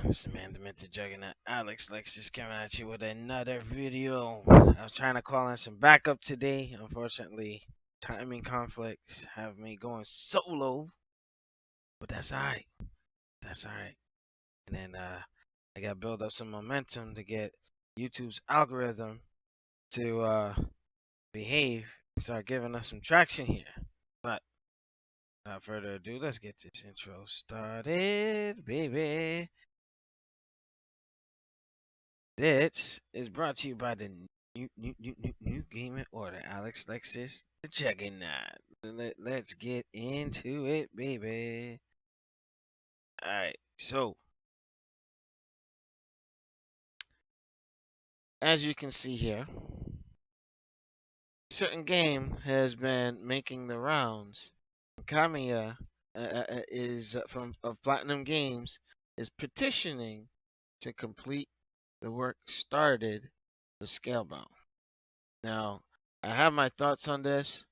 It's the man, the Mentor Juggernaut, Alex Lexus, coming at you with another video. I was trying to call in some backup today. Unfortunately, timing conflicts have me going solo, but that's alright. That's alright. And then I got to build up some momentum to get YouTube's algorithm to behave, start giving us some traction here. But without further ado, let's get this intro started, baby. This is brought to you by the new gaming order, Alex Lexus, the Juggernaut. Let's get into it, baby. All right, so as you can see here, certain game has been making the rounds. Kamiya is from of Platinum Games is petitioning to complete the work started for Scalebound. Now, I have my thoughts on this.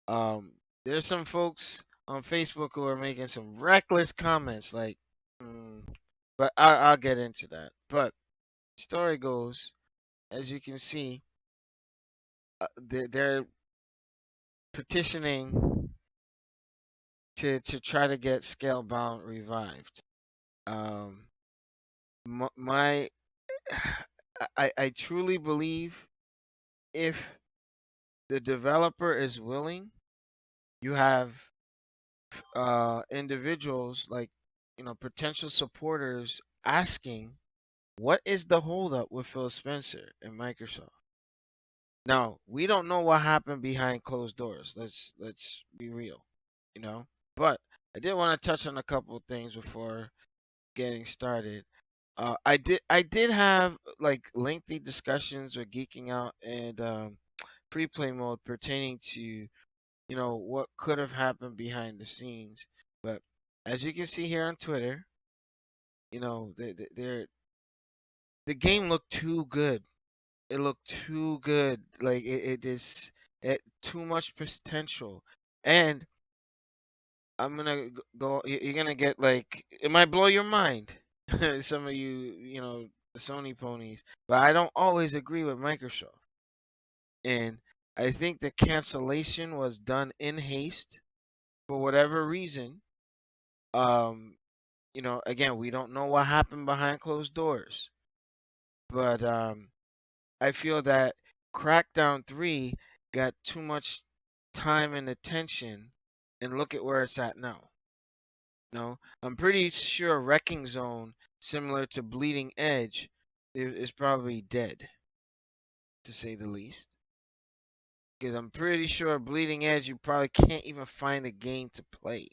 There's some folks on Facebook who are making some reckless comments, like, but I'll get into that. But story goes, as you can see, they're petitioning to try to get Scalebound revived. My I truly believe if the developer is willing, you have individuals like potential supporters asking, what is the holdup with Phil Spencer and Microsoft? Now, we don't know what happened behind closed doors. Let's be real, But I did want to touch on a couple of things before getting started. I did have like lengthy discussions with Geeking Out and pre-play mode pertaining to what could have happened behind the scenes. But as you can see here on Twitter, the game looked too good. It looked too good. Like it too much potential. And I'm gonna go. You're gonna get like it might blow your mind. Some of you, the Sony ponies, but I don't always agree with Microsoft. And I think the cancellation was done in haste for whatever reason. Again, we don't know what happened behind closed doors, but I feel that Crackdown 3 got too much time and attention, and look at where it's at now. I'm pretty sure Wrecking Zone, similar to Bleeding Edge, is probably dead, to say the least. Because I'm pretty sure Bleeding Edge, you probably can't even find a game to play.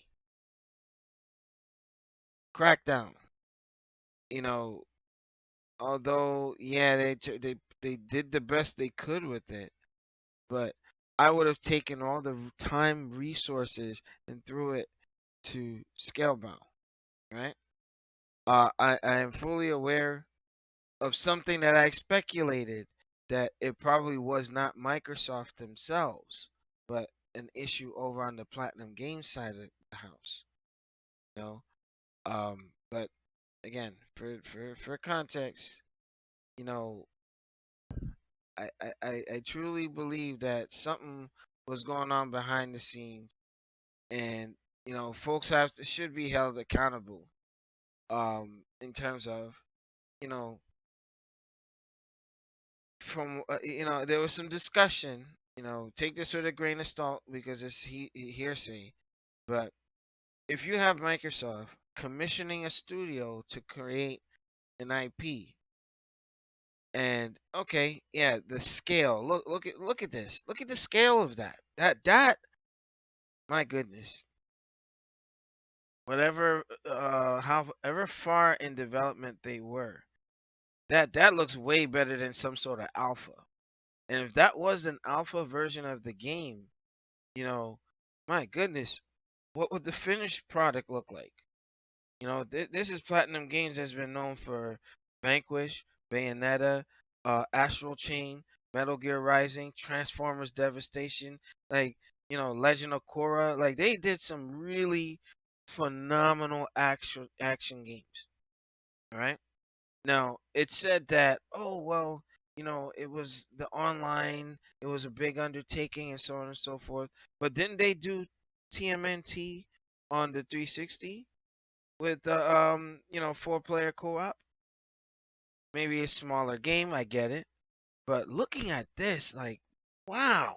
Crackdown, although yeah, they did the best they could with it, but I would have taken all the time, resources, and threw it to Scalebound, right? I am fully aware of something that I speculated that it probably was not Microsoft themselves, but an issue over on the Platinum Games side of the house. But again, for context, I truly believe that something was going on behind the scenes, and folks should be held accountable. In terms of from there was some discussion. Take this with a grain of salt because it's hearsay. But if you have Microsoft commissioning a studio to create an IP, and okay, yeah, the scale. Look at this. Look at the scale of that. That my goodness. Whatever however far in development they were, that looks way better than some sort of alpha. And if that was an alpha version of the game, my goodness, what would the finished product look like? This is Platinum Games has been known for Vanquish, Bayonetta, Astral Chain, Metal Gear Rising, Transformers Devastation, like, Legend of Korra. Like, they did some really phenomenal action games. All right. Now, it said that, oh, well, it was the online, it was a big undertaking and so on and so forth. But didn't they do TMNT on the 360 with the, 4-player co-op? Maybe a smaller game, I get it. But looking at this, like, wow,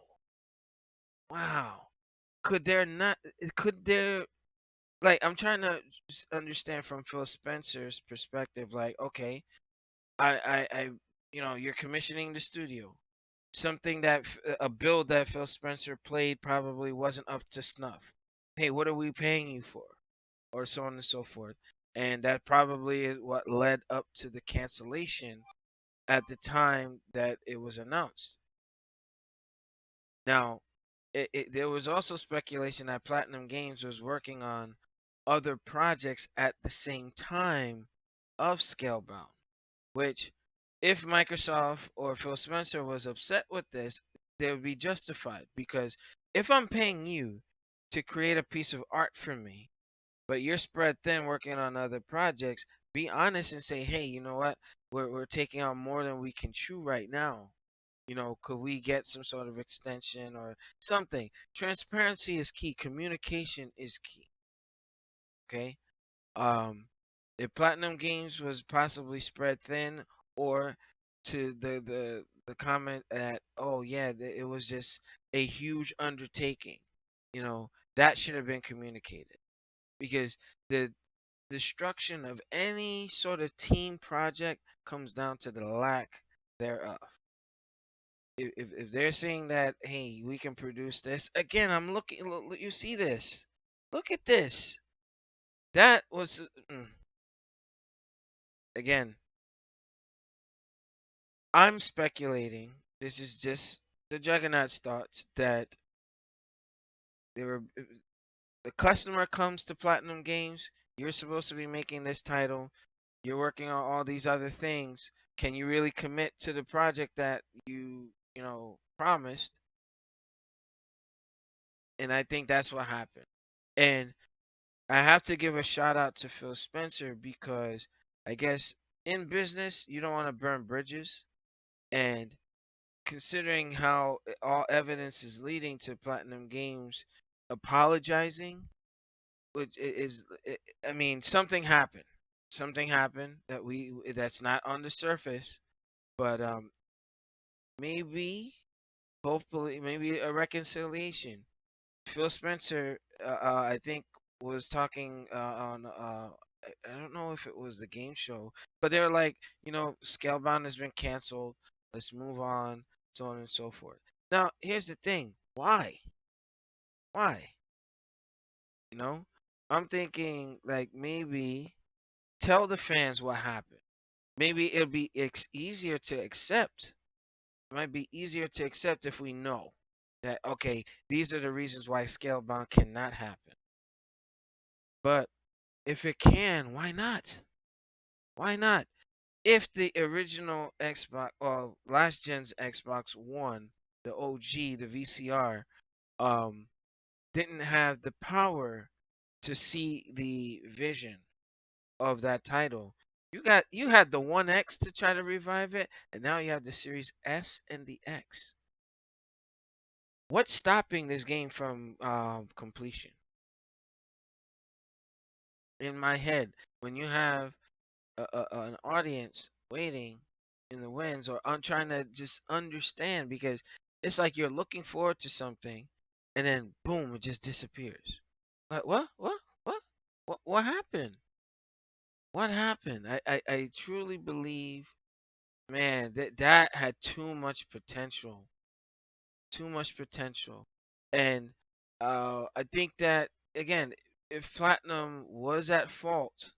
wow. Could there not, could there, like, I'm trying to understand from Phil Spencer's perspective, like, okay, you're commissioning the studio. Something that a build that Phil Spencer played probably wasn't up to snuff. Hey, what are we paying you for? Or so on and so forth. And that probably is what led up to the cancellation at the time that it was announced. Now, there was also speculation that Platinum Games was working on other projects at the same time of Scalebound, which, if Microsoft or Phil Spencer was upset with this, they would be justified, because if I'm paying you to create a piece of art for me, but you're spread thin working on other projects, be honest and say, hey, you know what? We're taking on more than we can chew right now. Could we get some sort of extension or something? Transparency is key. Communication is key. Okay. Um, if Platinum Games was possibly spread thin, or to the comment that, oh yeah, it was just a huge undertaking, that should have been communicated, because the destruction of any sort of team project comes down to the lack thereof. If they're saying that, hey, we can produce this again, I'm looking. You see this? Look at this. That was again. I'm speculating. This is just the Juggernaut's thoughts, that they were. The customer comes to Platinum Games. You're supposed to be making this title. You're working on all these other things. Can you really commit to the project that you promised? And I think that's what happened. And I have to give a shout out to Phil Spencer, because I guess in business you don't want to burn bridges, and considering how all evidence is leading to Platinum Games apologizing, which I mean, something happened. Something happened that's not on the surface, but maybe, hopefully, maybe a reconciliation. Phil Spencer, I think, was talking on I don't know if it was the game show, but they were like, Scalebound has been canceled. Let's move on, so on and so forth. Now, here's the thing: why? Why? You know, I'm thinking, like, maybe tell the fans what happened. Maybe it'll be easier to accept. It might be easier to accept if we know that, okay, these are the reasons why Scalebound cannot happen. But if it can, why not? Why not? If the original Xbox, or last gen's Xbox One, the OG, the VCR, um, didn't have the power to see the vision of that title, you had the One X to try to revive it, and now you have the Series S and the X. What's stopping this game from completion? In my head, when you have an audience waiting in the wings, or trying to just understand, because it's like you're looking forward to something, and then boom, it just disappears. Like, what happened? What happened? I truly believe, man, that had too much potential, too much potential. And I think that, again, if Platinum was at fault,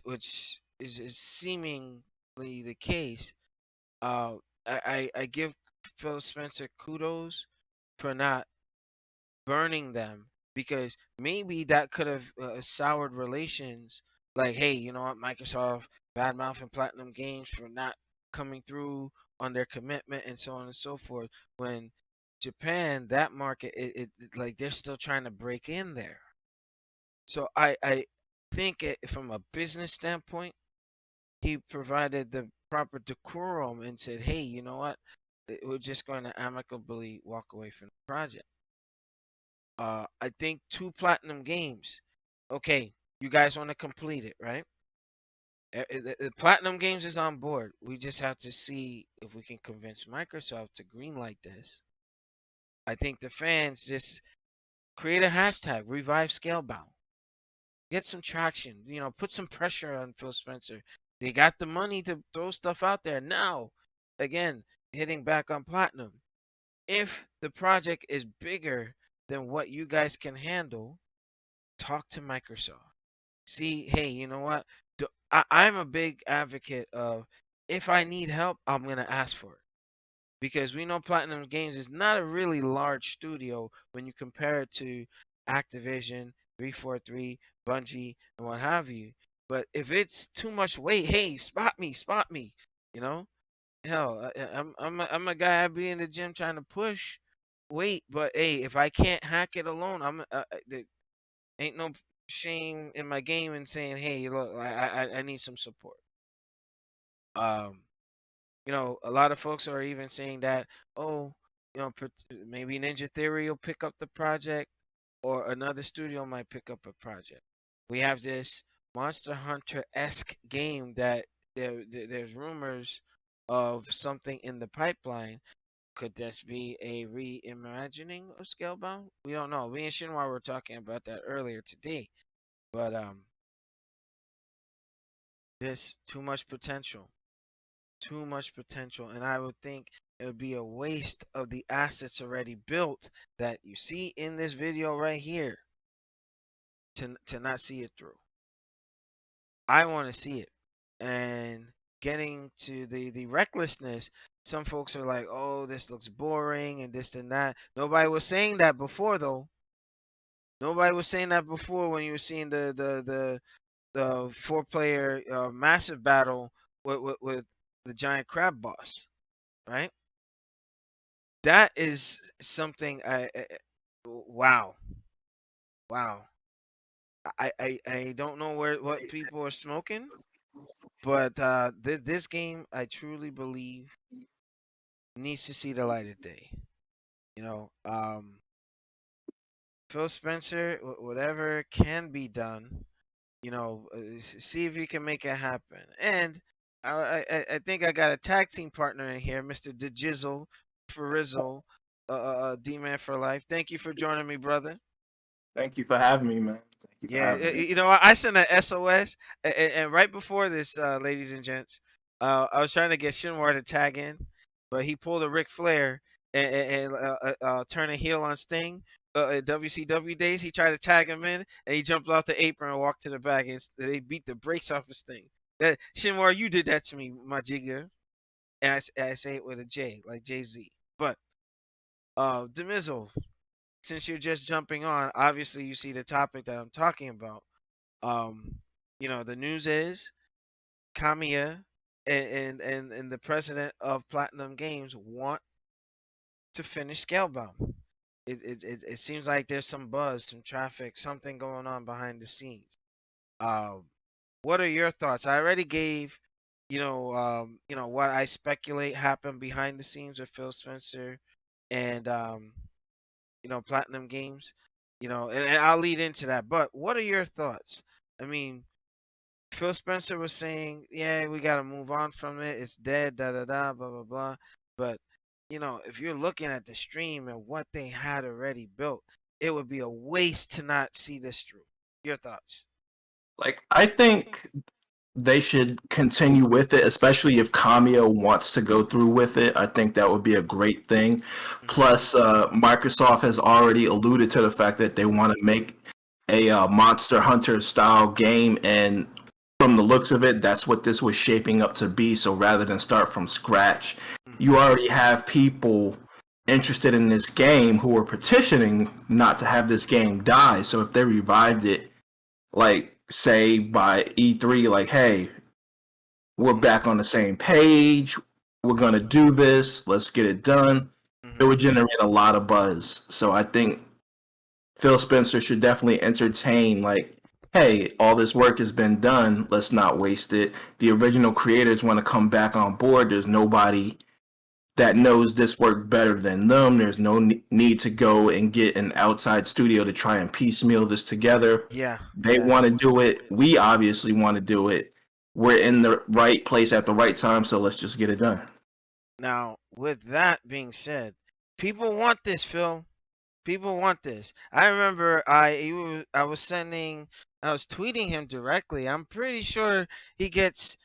which is seemingly the case, I give Phil Spencer kudos for not burning them, because maybe that could have soured relations. Like, hey, you know what, Microsoft bad mouthing Platinum Games for not coming through on their commitment and so on and so forth. When Japan, that market, like, they're still trying to break in there. So think from a business standpoint, he provided the proper decorum and said, "Hey, you know what? We're just going to amicably walk away from the project." I think 2 platinum games. Okay, you guys want to complete it, right? The Platinum Games is on board. We just have to see if we can convince Microsoft to greenlight this. I think the fans just create a hashtag, revive Scalebound. Get some traction. Put some pressure on Phil Spencer. They got the money to throw stuff out there. Now, again, hitting back on Platinum. If the project is bigger than what you guys can handle, talk to Microsoft. See, hey, you know what? I'm a big advocate of, if I need help, I'm going to ask for it. Because we know Platinum Games is not a really large studio when you compare it to Activision, 343, Bungie, and what have you. But if it's too much weight, hey, spot me, spot me. You know, hell, I'm a guy. I be in the gym trying to push weight, but hey, if I can't hack it alone, there ain't no shame in my game in saying, hey, look, I need some support. Um, a lot of folks are even saying that, oh, maybe Ninja Theory will pick up the project, or another studio might pick up a project. We have this Monster Hunter-esque game that there's rumors of something in the pipeline. Could this be a reimagining of Scalebound? We don't know. Me and Shinwar were talking about that earlier today, but there's too much potential. Too much potential, and I would think it would be a waste of the assets already built that you see in this video right here to not see it through. I want to see it. And getting to the recklessness, some folks are like, oh, this looks boring and this and that. Nobody was saying that before, though. Nobody was saying that before when you were seeing the 4-player massive battle with the giant crab boss, right? That is something wow. I don't know what people are smoking, but this game, I truly believe, needs to see the light of day. Phil Spencer, whatever can be done, see if you can make it happen. And I think I got a tag team partner in here, Mr. DeJizzle Farizzle, D-Man for Life. Thank you for joining me, brother. Thank you for having me, man. Thank you for Yeah, having me. I sent an SOS, and right before this, ladies and gents, I was trying to get Shinwar to tag in, but he pulled a Ric Flair and turn a heel on Sting. At WCW days, he tried to tag him in, and he jumped off the apron and walked to the back, and they beat the brakes off of Sting. Shinwar, you did that to me, my jigger, and I say it with a J, like Jay-Z. But Demizzle, since you're just jumping on, obviously you see the topic that I'm talking about. The news is Kamiya and the president of Platinum Games want to finish Scalebound. It seems like there's some buzz, some traffic, something going on behind the scenes. What are your thoughts? I already gave, what I speculate happened behind the scenes with Phil Spencer and Platinum Games. And I'll lead into that. But what are your thoughts? I mean, Phil Spencer was saying, yeah, we got to move on from it. It's dead, da da da, blah, blah, blah. But, if you're looking at the stream and what they had already built, it would be a waste to not see this through. Your thoughts? Like, I think they should continue with it, especially if Kamiya wants to go through with it. I think that would be a great thing. Mm-hmm. Plus, Microsoft has already alluded to the fact that they want to make a Monster Hunter style game, and from the looks of it, that's what this was shaping up to be. So rather than start from scratch, Mm-hmm. you already have people interested in this game who are petitioning not to have this game die. So if they revived it, like say by E3, like, hey, we're back on the same page, we're gonna do this, let's get it done, it Mm-hmm. would generate a lot of buzz. So I think Phil Spencer should definitely entertain like hey, all this work has been done, let's not waste it. The original creators want to come back on board. There's nobody that knows this work better than them. There's no need to go and get an outside studio to try and piecemeal this together. Yeah, They yeah. want to do it. We obviously want to do it. We're in the right place at the right time, so let's just get it done. Now, with that being said, people want this, Phil. People want this. I remember I was sending, I was tweeting him directly. I'm pretty sure he gets,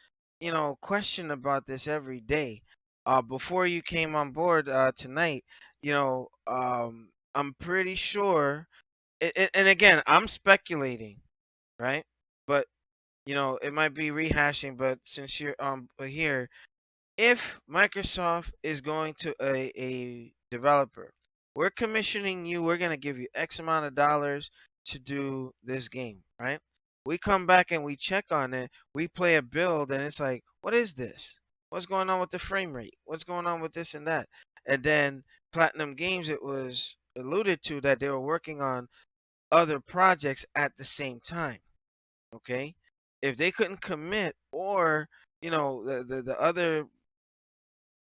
questioned about this every day. Before you came on board tonight, I'm pretty sure. And again, I'm speculating, right? But it might be rehashing. But since you're here, if Microsoft is going to a developer, we're commissioning you, we're going to give you X amount of dollars to do this game, right? We come back and we check on it, we play a build, and it's like, what is this? What's going on with the frame rate? What's going on with this and that? And then Platinum Games, it was alluded to that they were working on other projects at the same time, okay? If they couldn't commit, or the other,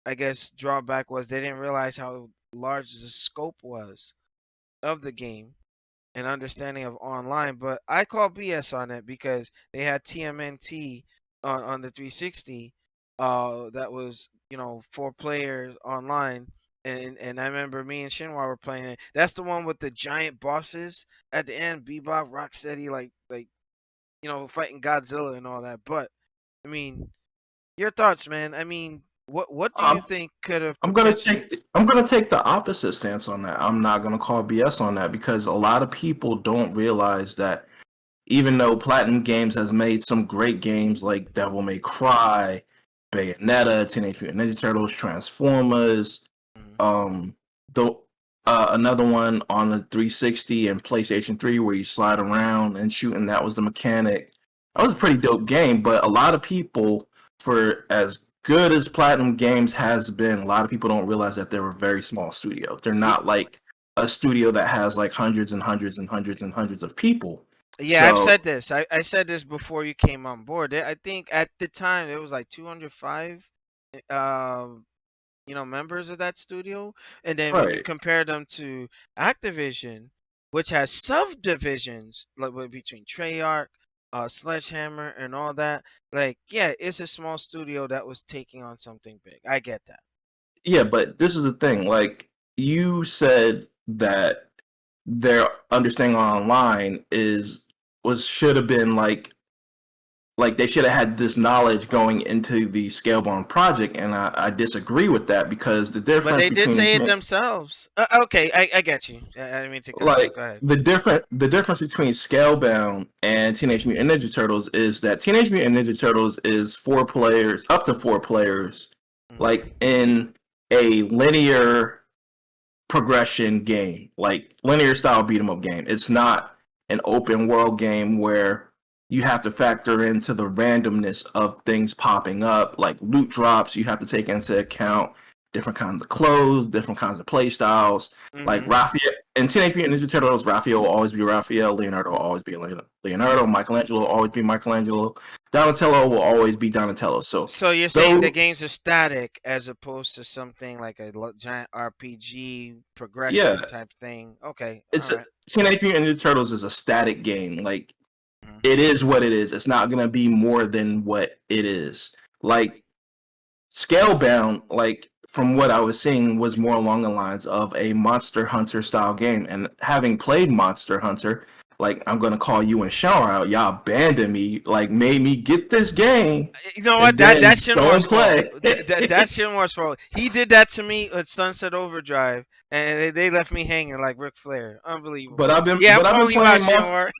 I guess, drawback was they didn't realize how large the scope was of the game and understanding of online. But I call BS on it because they had TMNT on the 360 that was, 4 players online. And I remember me and Shinwa were playing it. That's the one with the giant bosses at the end, Bebop, Rocksteady, like fighting Godzilla and all that. But I mean, your thoughts, man. I mean, what do you Um, think could have I'm gonna potentially? take I'm gonna take the opposite stance on that. I'm not gonna call BS on that because a lot of people don't realize that even though Platinum Games has made some great games like Devil May Cry, Bayonetta, Teenage Mutant Ninja Turtles, Transformers, Mhm. um, the another one on the 360 and PlayStation 3 where you slide around and shoot, and that was the mechanic. That was a Mhm. pretty dope game, but a lot of people, for as good as Platinum Games has been, a lot of people don't realize that they're a very small studio. They're Y- not like a studio that has like hundreds and hundreds and hundreds and hundreds of people. Yeah, I've So said this. I said this before you came on board. I think at the time it was like 205, um, members of that studio, and then when you right. compare them to Activision, which has subdivisions like between Treyarch, Sledgehammer, and all that, like, yeah, it's a small studio that was taking on something big. I get that. Yeah, but this is the thing. Like you said that their understanding online is was should have been like they should have had this knowledge going into the Scalebound project, and I disagree with that because the But difference they did between say it themselves. Okay, I get you. I didn't mean to cut you off. like Go ahead. the difference between Scalebound and Teenage Mutant Ninja Turtles is that Teenage Mutant Ninja Turtles is 4 players, up to 4 players, Mhm. like in a linear progression game, like linear style beat 'em up game. It's not an open world game where you have to factor into the randomness of things popping up, like loot drops. You have to take into account different kinds of clothes, different kinds of play styles. Like Mhm. Raphael in Teenage Mutant Ninja Turtles, Raphael will always be Raphael, Leonardo will always be Leonardo, Michelangelo will always be Michelangelo, Donatello will always be Donatello. So So you're saying the though, games are static as opposed to something like a giant RPG progression yeah, type thing. Okay, all it's a, right. Teenage Mutant Ninja Turtles is a static game. Like Mhm. it is what it is. It's not gonna be more than what it is. Like Scalebound, like from what I was seeing, was more along the lines of a Monster Hunter style game. And having played Monster Hunter, like I'm gonna call you and shower out. Y'all abandoned me, like made me get this game You know what? and That's then Shinwar's don't fault. play. That's Shinwar's fault. He did that to me at Sunset Overdrive, and they left me hanging like Ric Flair. but Unbelievable. I've been Yeah, I'm but I've been calling you out, playing Shinwar.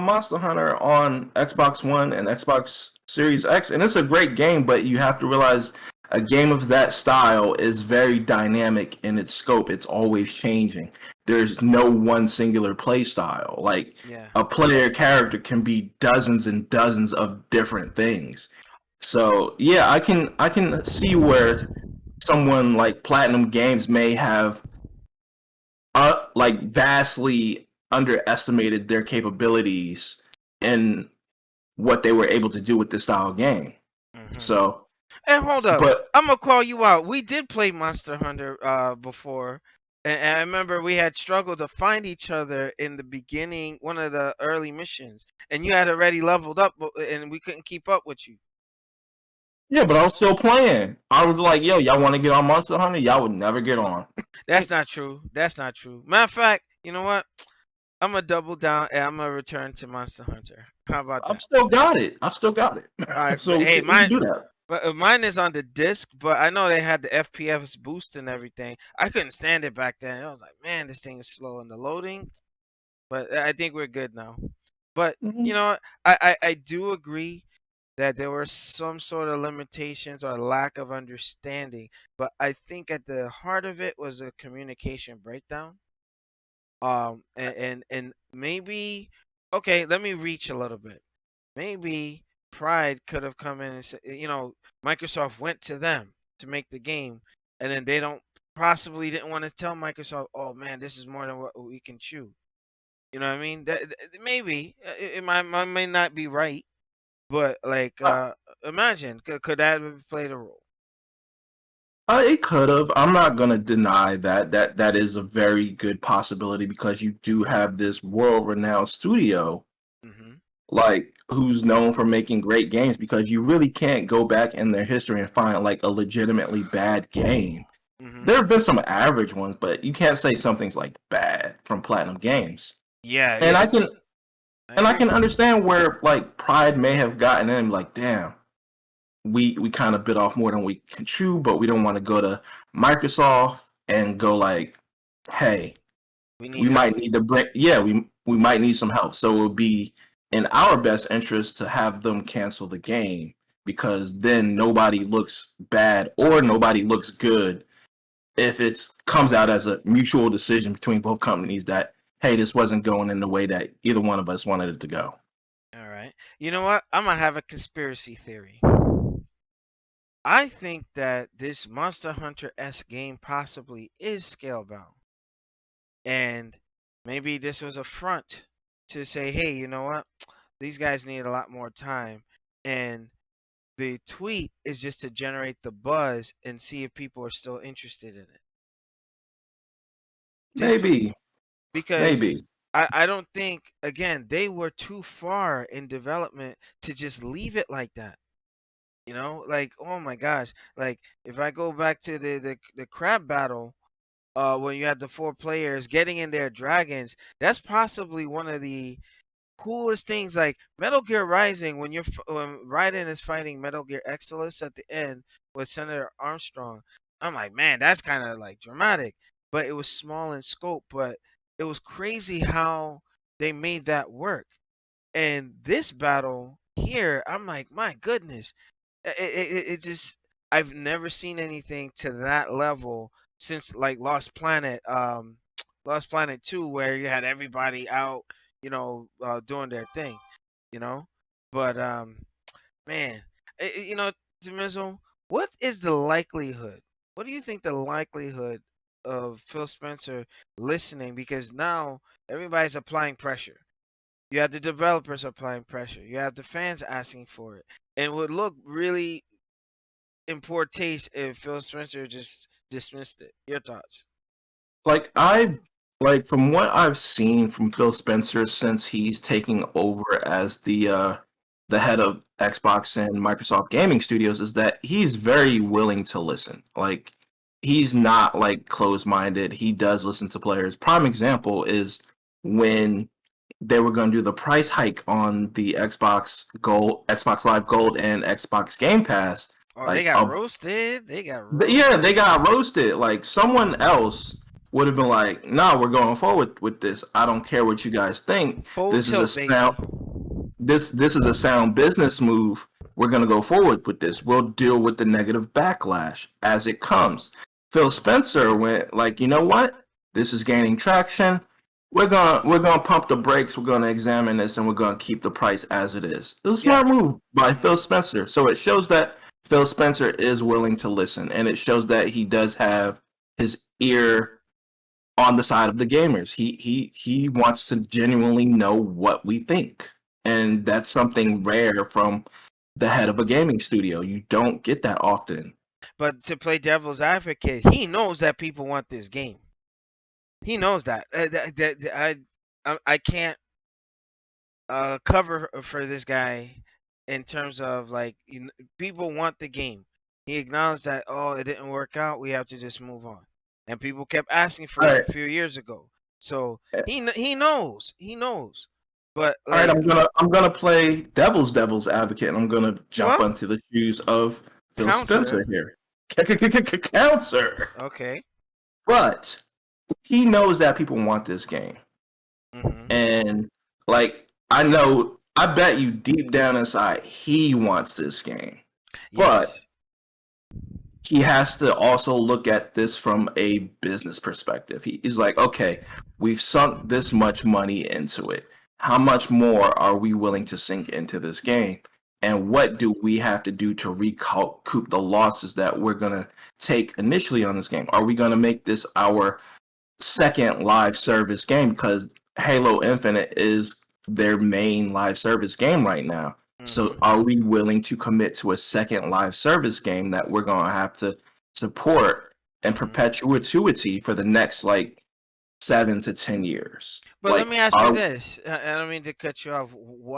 Monster Hunter on Xbox One and Xbox Series X, and it's a great game. But you have to realize a game of that style is very dynamic in its scope. It's always changing. There's no one singular play style. Like Yeah. a player character can be dozens and dozens of different things. So yeah, I can see where someone like Platinum Games may have like vastly underestimated their capabilities and what they were able to do with this style of game. Mm-hmm. So, And hold up, but I'm gonna call you out. We did play Monster Hunter before, and I remember we had struggled to find each other in the beginning, one of the early missions, and you had already leveled up, and we couldn't keep up with you. yeah, but I was still playing. I was like, yo, y'all want to get on Monster Hunter? Y'all would never get on. That's not true. That's not true. Matter of fact, you know what? I'm gonna double down and I'm gonna return to Monster Hunter. How about I've that? still got it. I've still got it. All right, So hey, we can mine, do that. but mine is on the disc. But I know they had the FPS boost and everything. I couldn't stand it back then. I was like, man, this thing is slow in the loading. But I think we're good now. But you Mhm. know, I do agree that there were some sort of limitations or lack of understanding. But I think at the heart of it was a communication breakdown. And maybe, okay, let me reach a little bit. Maybe Pride could have come in and said, Microsoft went to them to make the game, and then they don't possibly didn't want to tell Microsoft, oh man, this is more than what we can chew. You know what I mean? Maybe it may not be right, but like, Uh, imagine could that have played a role? it could have. I'm not gonna deny that. That is a very good possibility because you do have this world-renowned studio Hmm. like who's known for making great games because you really can't go back in their history and find like a legitimately bad game. Hmm. There have been some average ones, but you can't say something's like bad from Platinum Games. Yeah, And yeah, I can I and I agree. can understand where like Pride may have gotten in like, damn, we kind of bit off more than we can chew, but we don't want to go to Microsoft and go like, hey, We need we help. might need to bring yeah, we might need some help. So it would be in our best interest to have them cancel the game because then nobody looks bad or nobody looks good if it comes out as a mutual decision between both companies that hey, this wasn't going in the way that either one of us wanted it to go. All right. You know what? I'm gonna have a conspiracy theory. I think that this Monster Hunter S game possibly is Scalebound. And maybe this was a front to say, hey, you know what? These guys need a lot more time. And the tweet is just to generate the buzz and see if people are still interested in it. Just Maybe, because maybe. I don't think, again, they were too far in development to just leave it like that. Like, oh my gosh, like if I go back to the crab battle, when you had the four players getting in their dragons, that's possibly one of the coolest things. Like Metal Gear Rising, when when Raiden is fighting Metal Gear Exodus at the end with Senator Armstrong, I'm like, man, that's kind of like dramatic, but it was small in scope, but it was crazy how they made that work. And this battle here, I'm like, my goodness, it just, I've never seen anything to that level since like Lost Planet, Lost Planet 2, where you had everybody out, doing their thing, you know. But man, you know, Timizzle, what is the likelihood? What do you think the likelihood of Phil Spencer listening? Because now everybody's applying pressure. You have the developers applying pressure. You have the fans asking for it. And it would look really in poor taste if Phil Spencer just dismissed it. Your thoughts? Like I like from what I've seen from Phil Spencer since he's taking over as the head of Xbox and Microsoft Gaming Studios is that he's very willing to listen. Like he's not like closed-minded. He does listen to players. Prime example is when they were going to do the price hike on the Xbox Gold, Xbox Live Gold and Xbox Game Pass Oh, they like got a roasted. They got yeah, they roasted. got roasted. Like someone else would have been like, "No, we're going forward with this. I don't care what you guys think. Full This is a tilt, baby. sound. This is a sound business move. We're gonna go forward with this. We'll deal with the negative backlash as it comes." Phil Spencer went like, "You know what? This is gaining traction. We're gonna pump the brakes. We're gonna examine this, and we're gonna keep the price as it is." It was a Yeah. smart move by Hmm. Phil Spencer. So it shows that Phil Spencer is willing to listen, and it shows that he does have his ear on the side of the gamers. He wants to genuinely know what we think, and that's something rare from the head of a gaming studio. You don't get that often. But to play devil's advocate, he knows that people want this game. He knows that. I can't cover for this guy in terms of like people want the game. He acknowledged that it didn't work out. We have to just move on. And people kept asking for All it right, a few years ago. So he knows. He knows. But all right. like I'm gonna play devil's advocate, and I'm gonna jump well, onto the shoes of Phil counter. Spencer here. Counter, Okay. but he knows that people want this game. Mhm. And like I know, I bet you deep down inside he wants this game. But Yes. he has to also look at this from a business perspective. He's like, okay, we've sunk this much money into it. How much more are we willing to sink into this game? And what do we have to do to recoup the losses that we're going to take initially on this game? Are we going to make this our second live service game? Because Halo Infinite is their main live service game right now. So Mhm. are we willing to commit to a second live service game that we're going to have to support in Mhm. perpetuity for the next like 7 to 10 years? But let Like, me ask you are this. I don't mean to cut you off.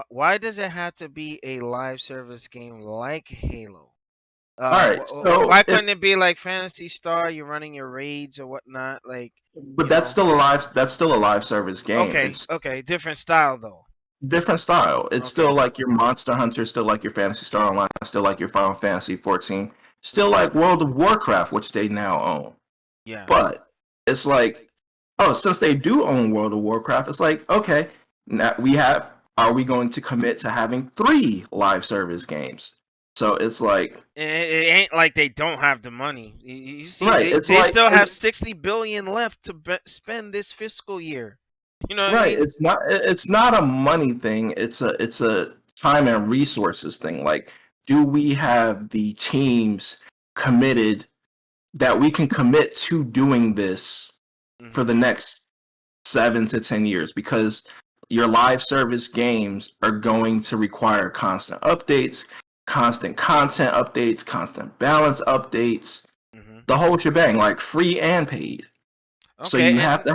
Why does it have to be a live service game like Halo? all right? So Why couldn't it be like Fantasy Star? You're running your raids or whatnot, like but you know. that's still a live service game. Okay, It's okay, different style though. different style. It's still Okay, like your Monster Hunter, still like your Fantasy Star Online, still like your Final Fantasy 14, still like World of Warcraft, which they now own. yeah. But it's like, oh, since they do own World of Warcraft, it's like, okay, now are we going to commit to having 3 live service games? So it's like, It ain't like they don't have the money. You see, right, they still have 60 billion left to spend this fiscal year. You know what I right. mean? It's not a money thing. It's a time and resources thing. Like, do we have the teams committed that we can commit to doing this for the Mhm. next 7 to 10 years? Because your live service games are going to require constant updates, constant content updates, constant balance updates, Mhm. the whole shebang, like free and paid. So Okay, you have and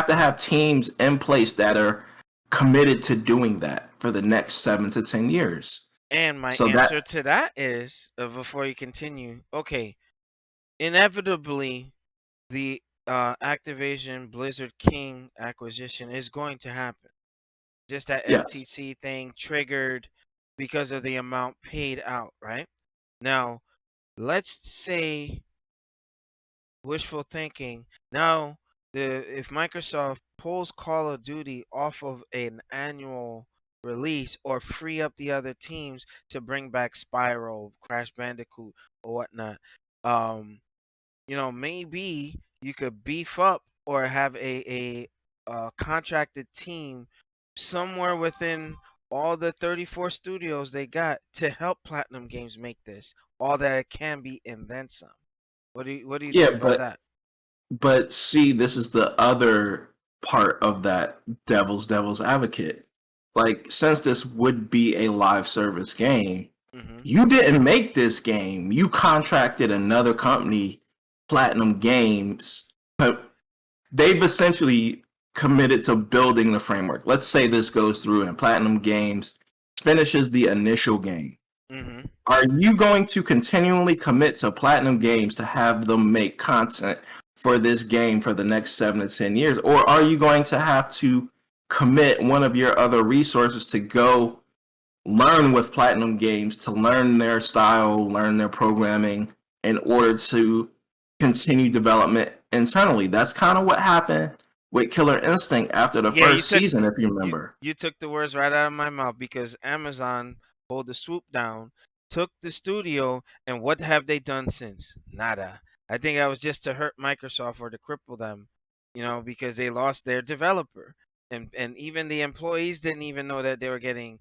to have teams in place that are committed to doing that for the next 7 to 10 years. my So answer that to that is before you continue. Okay, inevitably the Activision Blizzard King acquisition is going to happen. Just that yes, FTC thing triggered because of the amount paid out, right? Now, let's say wishful thinking. Now, if Microsoft pulls Call of Duty off of an annual release or free up the other teams to bring back Spyro, Crash Bandicoot, or whatnot, um, maybe you could beef up or have a contracted team somewhere within all the 34 studios they got to help Platinum Games make this all that it can be and then some. What do you yeah, think about that? but see, this is the other part of that devil's advocate. Like, since this would be a live service game, Hmm. you didn't make this game. You contracted another company, Platinum Games, but they've essentially committed to building the framework. Let's say this goes through and Platinum Games finishes the initial game. Hmm. Are you going to continually commit to Platinum Games to have them make content for this game for the next 7 to 10 years? Or are you going to have to commit one of your other resources to go learn with Platinum Games, to learn their style, learn their programming in order to continue development internally? That's kind of what happened with Killer Instinct after the Yeah, first season, if you you remember. you took the words right out of my mouth because Amazon pulled the swoop down, took the studio, and what have they done since? Nada. I think that was just to hurt Microsoft or to cripple them, because they lost their developer, and even the employees didn't even know that they were getting,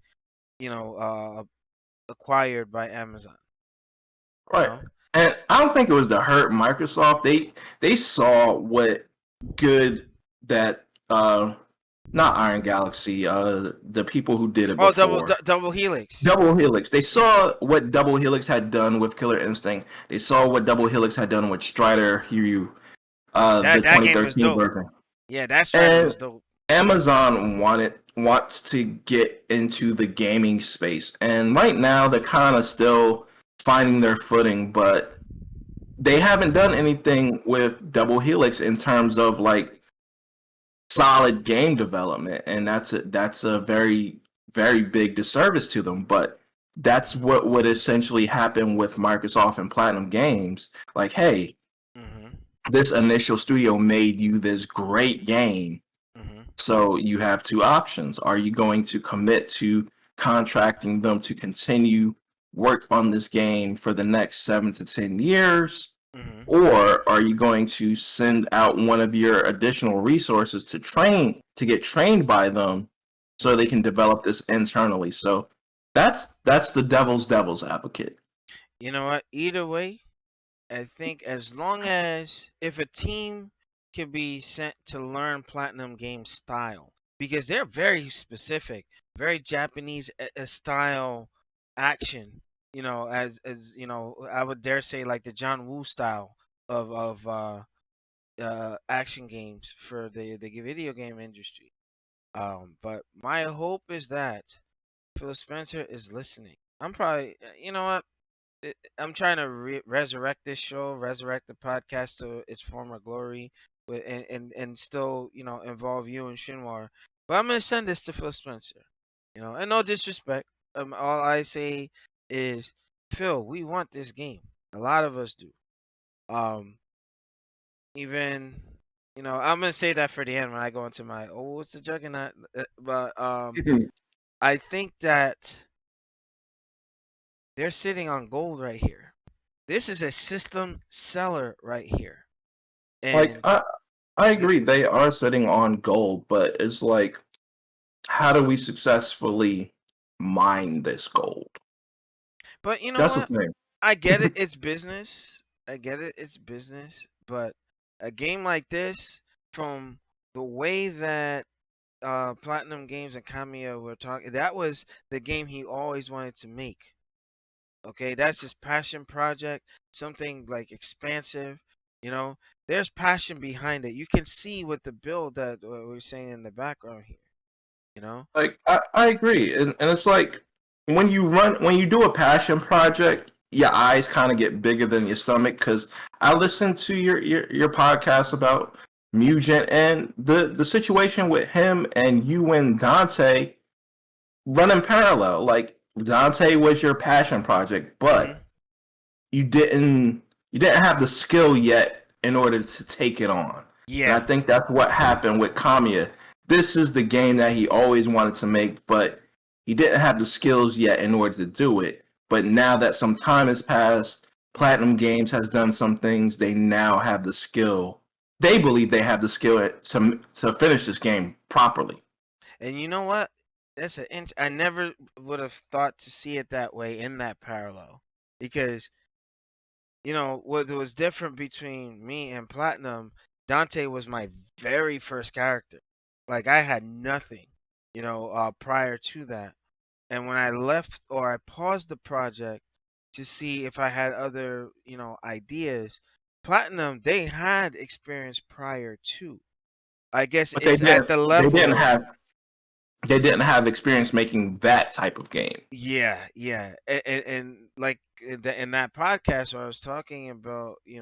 acquired by Amazon. You Right. know. And I don't think it was to hurt Microsoft. They saw what good that not Iron Galaxy, the people who did it Oh, before. double helix. Double Helix. They saw what Double Helix had done with Killer Instinct. They saw what Double Helix had done with Strider Hugh, the That game was 2013 dope. version. Yeah, that Strider And was dope. Amazon wants to get into the gaming space. And right now they're kind of still finding their footing, but they haven't done anything with Double Helix in terms of like solid game development, and that's a very big disservice to them. But that's what would essentially happen with Microsoft and Platinum Games. Like, hey, Mm-hmm. this initial studio made you this great game, Mm-hmm. so you have two options. Are you going to commit to contracting them to continue work on this game for the next 7 to 10 years? Mm-hmm. Or are you going to send out one of your additional resources to get trained by them so they Mm-hmm. can develop this internally? So that's the devil's advocate. You know what? Either way, I think as long as if a team can be sent to learn Platinum Game style, because they're very specific, very Japanese style action. As you know, I would dare say like the John Woo style of action games for the video game industry. But my hope is that Phil Spencer is listening. I'm probably, you know what? I'm trying to resurrect this show, resurrect the podcast to its former glory, and still, involve you and Shinwar. But I'm gonna send this to Phil Spencer, and no disrespect. All I say is, Phil, we want this game. A lot of us do. Um, even, I'm gonna say that for the end when I go into my what's the juggernaut? But I think that they're sitting on gold right here. This is a system seller right here. Like And I agree they are sitting on gold, but it's like how do we successfully mine this gold? but you know That's the what? thing. I get it, it's business. I get it, it's business. But a game like this, from the way that Platinum Games and Kamiya were talking, that was the game he always wanted to make. Okay, that's his passion project, something like expansive. You know, there's passion behind it. You can see with the build that we're saying in the background here. You know. Like I agree, and it's like when you do a passion project, your eyes kind of get bigger than your stomach. Because I listened to your podcast about Mugen and the situation with him and you and Dante running parallel. Like Dante was your passion project, Hmm. but you didn't have the skill yet in order to take it on. And I Yeah. think that's what happened with Kamiya. This is the game that he always wanted to make, but he didn't have the skills yet in order to do it. But now that some time has passed, Platinum Games has done some things. They now have the skill. They believe they have the skill to finish this game properly. And you know what? That's an inch. I never would have thought to see it that way in that parallel, because what was different between me and Platinum. Dante was my very first character. Like I had nothing, prior to that. And when I left or I paused the project to see if I had other, ideas, Platinum they had experience prior to. I guess But it's at the they didn't level. have experience making that type of game. Yeah, yeah, and like in that podcast where I was talking about the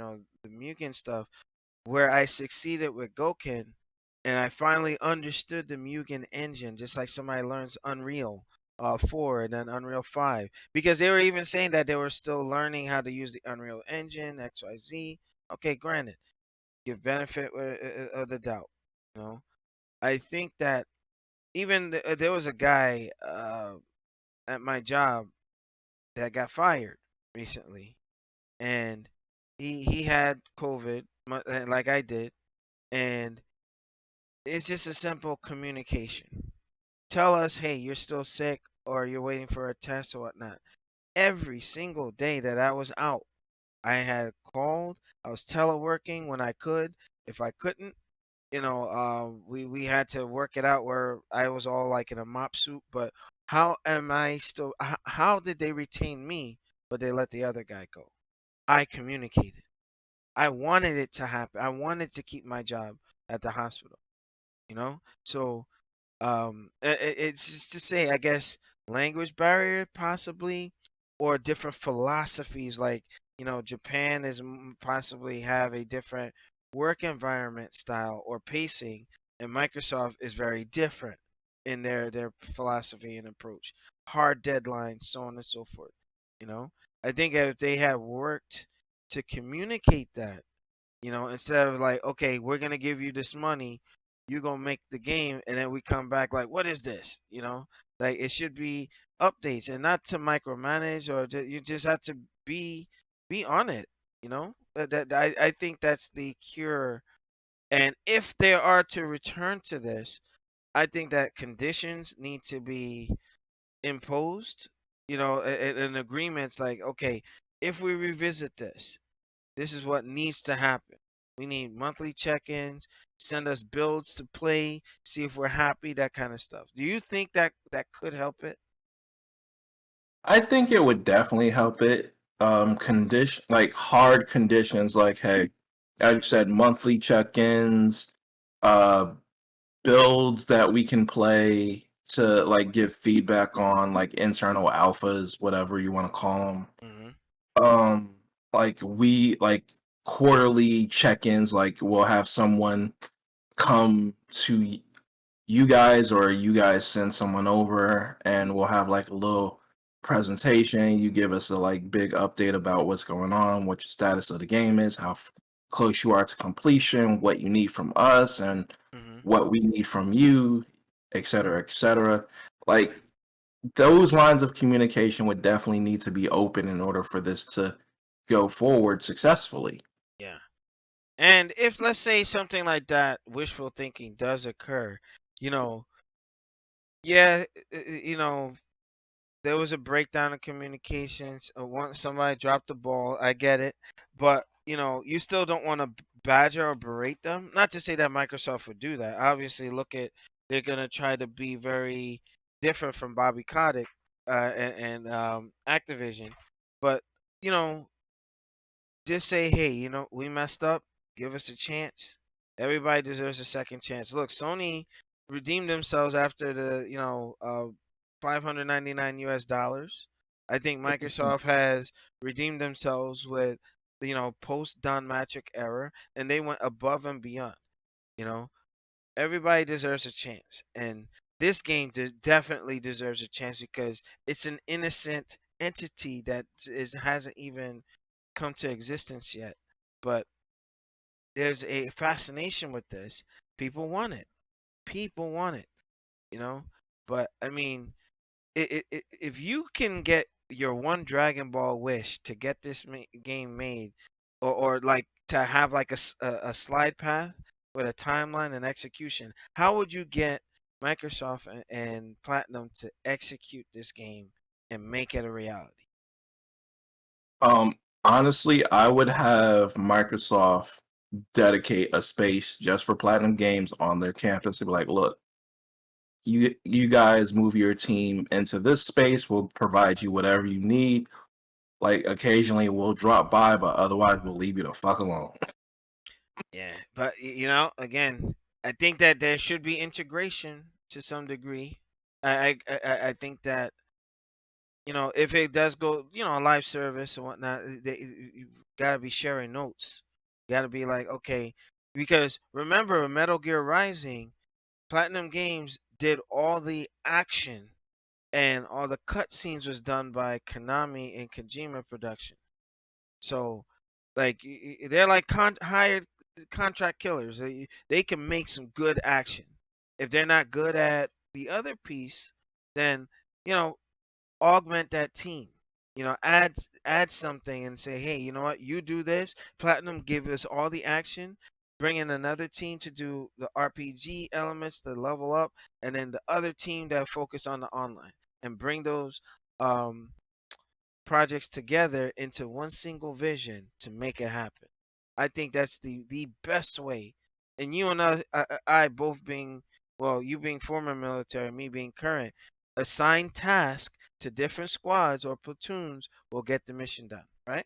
Mugen stuff, where I succeeded with Goken, and I finally understood the Mugen engine, just like somebody learns Unreal 4 and then Unreal 5, because they were even saying that they were still learning how to use the Unreal Engine XYZ. Okay, granted, give benefit of the doubt. You know, I think that even there was a guy at my job that got fired recently, and he had COVID, like I did, and it's just a simple communication. Tell us, hey, you're still sick, or you're waiting for a test or whatnot. Every single day that I was out, I had called. I was teleworking when I could. If I couldn't, we had to work it out where I was all like in a mop suit. But how am I still? How did they retain me, but they let the other guy go? I communicated. I wanted it to happen. I wanted to keep my job at the hospital. So it's just to say, I guess, language barrier possibly, or different philosophies. Like, Japan is possibly have a different work environment style or pacing, and Microsoft is very different in their philosophy and approach. Hard deadlines, so on and so forth. You know, I think if they had worked to communicate that, instead of like, okay, we're gonna give you this money, you're gonna make the game, and then we come back like, what is this? Like it should be updates and not to micromanage, or you just have to be on it. I think that's the cure. And if they are to return to this, I think that conditions need to be imposed. And agreements like, okay, if we revisit this is what needs to happen. We need monthly check-ins, send us builds to play, see if we're happy, that kind of stuff. Do you think that could help it? I think it would definitely help it. Condition like hard conditions, like hey, as you said, monthly check-ins, uh, builds that we can play to like give feedback on, like internal alphas, whatever you want to call them. Hmm. Um, like we like quarterly check-ins, like we'll have someone come to you guys, or you guys send someone over, and we'll have like a little presentation. You give us a like big update about what's going on, what your status of the game is, how close you are to completion, what you need from us, and Hmm. what we need from you, et cetera, et cetera. Like those lines of communication would definitely need to be open in order for this to go forward successfully. Yeah. And if, let's say, something like that, wishful thinking does occur, you know, yeah, there was a breakdown in communications. Once somebody dropped the ball, I get it, but you still don't want to badger or berate them. Not to say that Microsoft would do that. Obviously, they're gonna try to be very different from Bobby Kotick and Activision, but you know, just say, hey, we messed up. Give us a chance. Everybody deserves a second chance. Look, Sony redeemed themselves after the 599 US dollars. I think Microsoft has redeemed themselves with post Don Matrick era, and they went above and beyond. You know, everybody deserves a chance, and this game definitely deserves a chance because it's an innocent entity that hasn't even come to existence yet. But there's a fascination with this. People want it. People want it. You know. But I mean, if you can get your one Dragon Ball wish to get this game made, or like to have like a slide path with a timeline and execution, how would you get Microsoft and Platinum to execute this game and make it a reality? Um, Honestly, I would have Microsoft dedicate a space just for Platinum Games on their campus to be like, look, you guys move your team into this space. We'll provide you whatever you need. Like occasionally we'll drop by, but otherwise we'll leave you the fuck alone. Yeah, but again, I think that there should be integration to some degree. I think that if it does go live service and whatnot, you gotta be sharing notes. You gotta be like, okay, because remember Metal Gear Rising, Platinum Games did all the action and all the cutscenes was done by Konami and Kojima Production. So, like, they're like hired contract killers. They can make some good action. If they're not good at the other piece, then you know augment that team. Add something and say, hey, you know what? You do this. Platinum give us all the action. Bring in another team to do the RPG elements, to level up, and then the other team that focus on the online, and bring those um projects together into one single vision to make it happen. I think that's the best way. and you and I both being, well, you being former military, me being current, assigned task to different squads or platoons will get the mission done, right?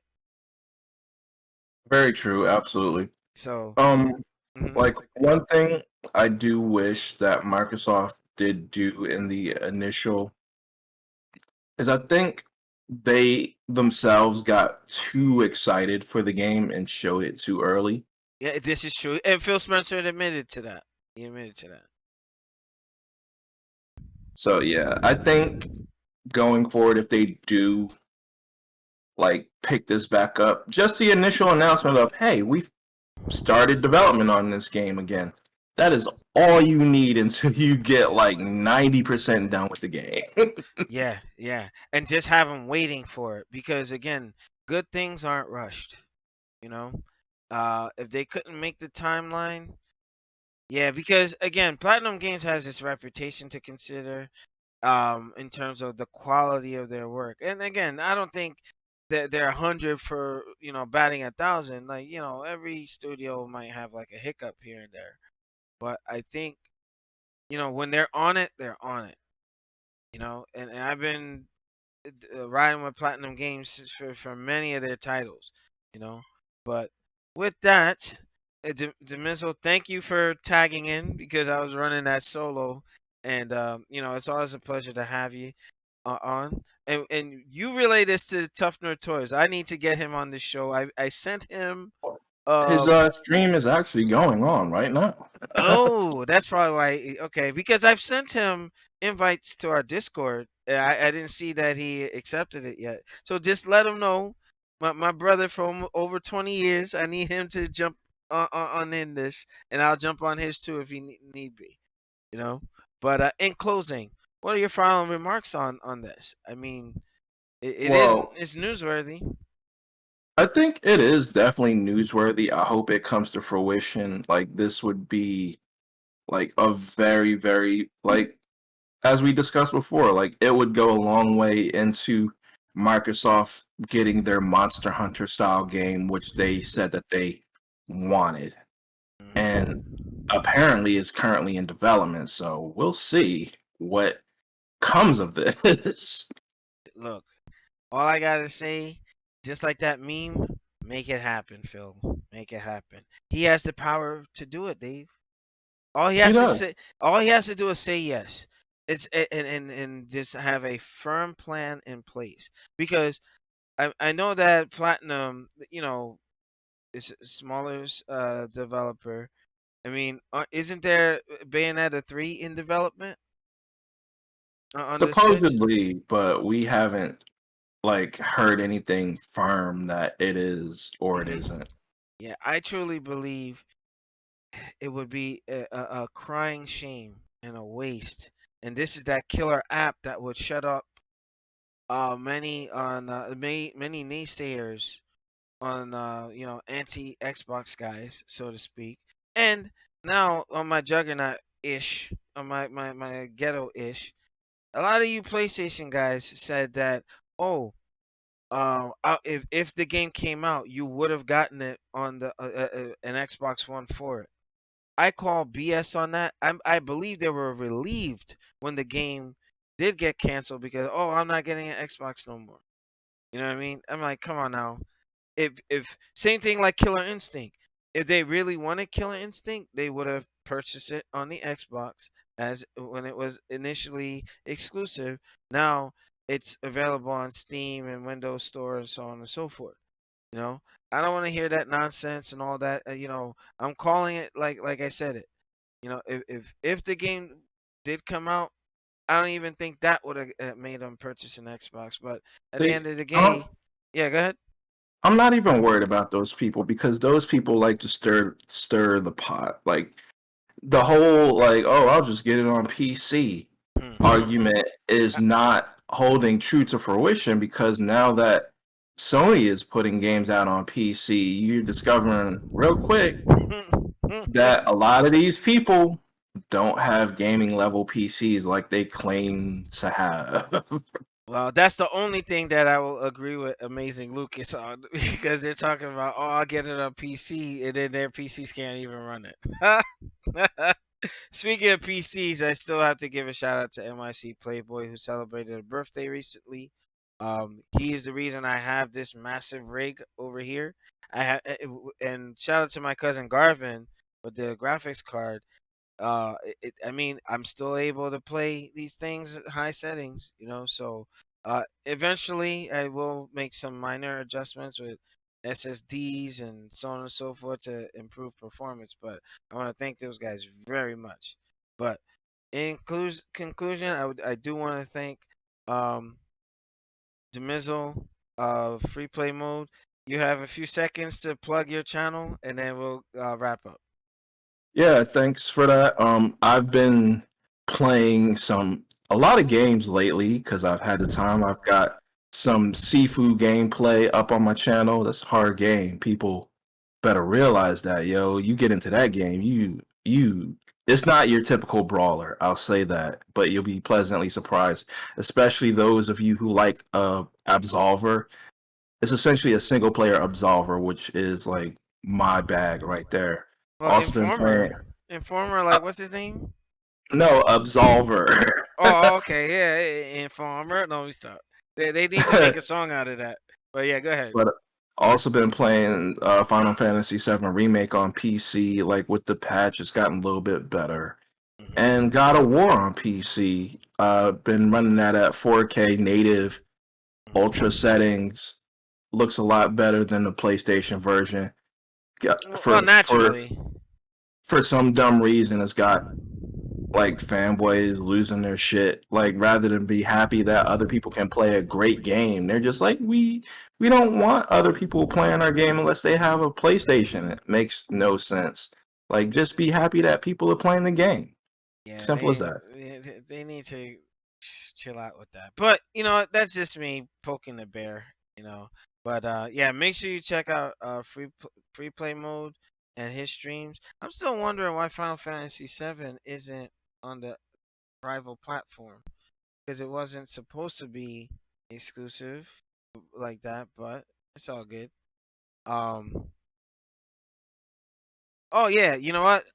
Very true, absolutely. So, Um, mhm. like one thing I do wish that Microsoft did do in the initial is I think they themselves got too excited for the game and showed it too early. Yeah, this is true, and Phil Spencer admitted to that. He admitted to that. So yeah, I think going forward, if they do like pick this back up, just the initial announcement of, hey, we've started development on this game again. That is all you need until you get like 90% done with the game. Yeah, yeah, and just have them waiting for it because again, good things aren't rushed. You know, if they couldn't make the timeline, yeah, because again, Platinum Games has this reputation to consider, in terms of the quality of their work. And again, I don't think that they're 100 for batting 1,000. Like every studio might have like a hiccup here and there, but I think when they're on it, they're on it. And I've been riding with Platinum Games for many of their titles, you know. But with that, Demiso, thank you for tagging in because I was running that solo, and it's always a pleasure to have you on. And you relay this to Tough Nerd Toys. I need to get him on the show. I sent him. His Um, stream is actually going on right now. Oh, that's probably why. Okay, because I've sent him invites to our Discord. I didn't see that he accepted it yet. So just let him know. My brother from over 20 years. I need him to jump on in this, and I'll jump on his too if he need be. You know. But in closing, what are your final remarks on this? I mean, Well, it's newsworthy. I think it is definitely newsworthy. I hope it comes to fruition. Like this would be like a very, very like as we discussed before, like it would go a long way into Microsoft getting their Monster Hunter style game, which they said that they wanted. And Mhm. apparently is currently in development. So we'll see what comes of this. Look, all I gotta say, just like that meme, make it happen, Phil. Make it happen. He has the power to do it, Dave. All he He has to does. say, all he has to do is say yes. And just have a firm plan in place. Because I know that Platinum, is a smaller developer. I mean, isn't there Bayonetta 3 in development on the Switch? Supposedly, but we haven't like heard anything firm that it is or it Hmm. isn't. Yeah, I truly believe it would be a crying shame and a waste. And this is that killer app that would shut up many naysayers on anti Xbox guys, so to speak. And now on my juggernaut ish, on my ghetto ish, a lot of you PlayStation guys said that, oh, if the game came out, you would have gotten it on the an Xbox One for it. I call BS on that. I believe they were relieved when the game did get canceled because, oh, I'm not getting an Xbox no more. You know what I mean? I'm like, come on now. If same thing like Killer Instinct. If they really wanted Killer Instinct, they would have purchased it on the Xbox as when it was initially exclusive. Now it's available on Steam and Windows Store and so on and so forth. You know, I don't want to hear that nonsense and all that. I'm calling it like I said it. If the game did come out, I don't even think that would have made them purchase an Xbox. But at the See, end of the I'm, day, yeah, go ahead. I'm not even worried about those people because those people like to stir the pot. Like the whole like, oh, I'll just get it on PC Hmm. argument is not holding true to fruition because now that Sony is putting games out on PC, you're discovering real quick that a lot of these people don't have gaming level PCs like they claim to have. Well, that's the only thing that I will agree with Amazing Lucas on because they're talking about, oh, I'll get it on PC, and then their PCs can't even run it. Speaking of PCs, I still have to give a shout out to MIC Playboy who celebrated a birthday recently. He is the reason I have this massive rig over here. And shout out to my cousin Garvin with the graphics card. I mean, I'm still able to play these things at high settings, so eventually I will make some minor adjustments with SSDs and so on and so forth to improve performance, but I want to thank those guys very much. But in conclusion, I do want to thank um Demizzle of Free Play Mode. You have a few seconds to plug your channel and then we'll wrap up. Yeah, thanks for that. I've been playing a lot of games lately because I've had the time. I've got some seafood gameplay up on my channel. That's a hard game. People better realize that, yo. You get into that game, it's not your typical brawler. I'll say that, but you'll be pleasantly surprised, especially those of you who like Absolver. It's essentially a single player Absolver, which is like my bag right there. Well, Also been playing. Informer, Uh, like what's his name? no, Absolver. Oh, okay, yeah, Informer. No, we stop. They need to make a song out of that. But yeah, go ahead. But also been playing Final Fantasy VII Remake on PC. Like with the patch, it's gotten a little bit better. And Hmm. God of War on PC. Been running that at 4K native ultra Hmm. settings. Looks a lot better than the PlayStation version. Well, For naturally. some dumb reason, it's got like fanboys losing their shit. Like rather than be happy that other people can play a great game, they're just like we don't want other people playing our game unless they have a PlayStation. It makes no sense. Like just be happy that people are playing the game. Yeah, Simple as that. they need to chill out with that. But that's just me poking the bear. You know. But yeah, make sure you check out free play mode and his streams. I'm still wondering why Final Fantasy VII isn't on the rival platform because it wasn't supposed to be exclusive like that. But it's all good. Um. Oh yeah, you know what?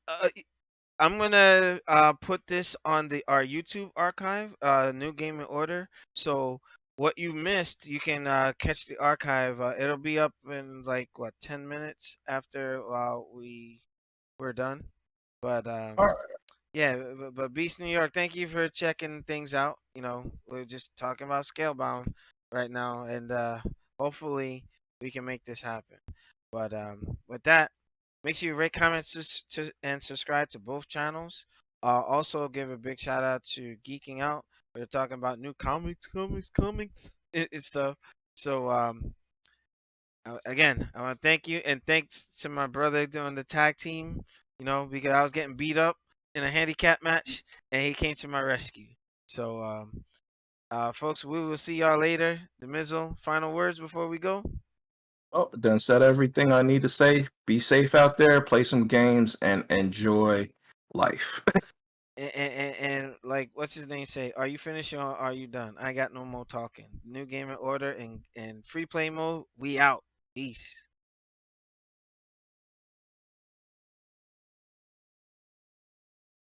I'm gonna put this on our YouTube archive, New Game in Order. So what you missed, you can catch the archive. It'll be up in like what 10 minutes after we're done. But All right. yeah, but Beast New York, thank you for checking things out. We're just talking about Scalebound right now, and hopefully we can make this happen. But with that, make sure you rate, comment, and subscribe to both channels. Also, give a big shout out to Geeking Out. We're talking about new comics, and stuff. So, again, I want to thank you, and thanks to my brother doing the tag team. Because I was getting beat up in a handicap match, and he came to my rescue. So, folks, we will see y'all later. The Mizzle, final words before we go. Oh, done said everything I need to say. Be safe out there, play some games, and enjoy life. And like, what's his name say? Are you finished or are you done? I got no more talking. New game in order and free play mode. We out. Peace.